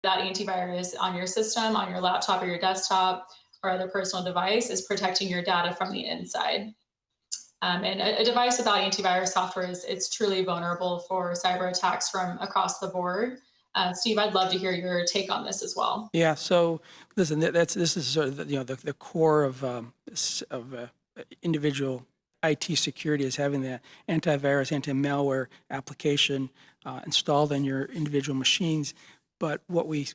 that antivirus on your system, on your laptop or your desktop or other personal device is protecting your data from the inside. And a device without antivirus software is it's truly vulnerable for cyber attacks from across the board. Steve, I'd love to hear your take on this as well. Yeah. So listen, this is sort of the core of individual IT security is having the antivirus, anti-malware application installed on your individual machines. But what we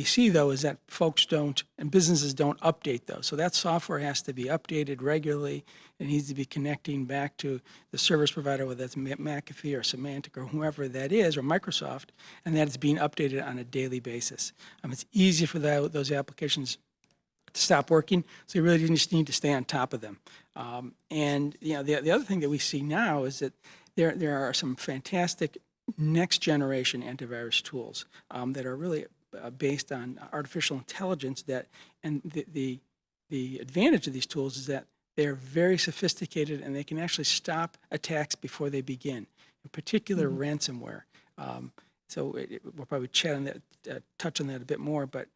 see though is that folks don't and businesses don't update those. So that software has to be updated regularly. It needs to be connecting back to the service provider, whether that's McAfee or Symantec or whoever that is, or Microsoft, and that it's being updated on a daily basis. It's easy for those applications to stop working, so you really just need to stay on top of them. And the other thing that we see now is that there are some fantastic next generation antivirus tools that are really based on artificial intelligence and the advantage of these tools is that they're very sophisticated and they can actually stop attacks before they begin, in particular ransomware. We'll probably touch on that a bit more, but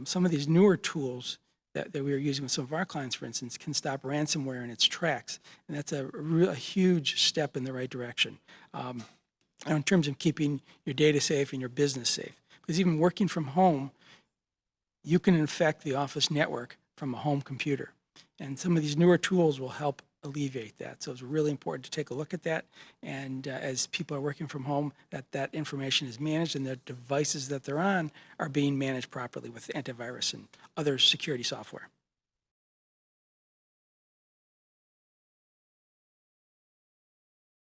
some of these newer tools that we are using with some of our clients, for instance, can stop ransomware in its tracks, and that's a huge step in the right direction. In terms of keeping your data safe and your business safe. Because even working from home, you can infect the office network from a home computer. And some of these newer tools will help alleviate that. So it's really important to take a look at that. And as people are working from home, that information is managed and the devices that they're on are being managed properly with antivirus and other security software.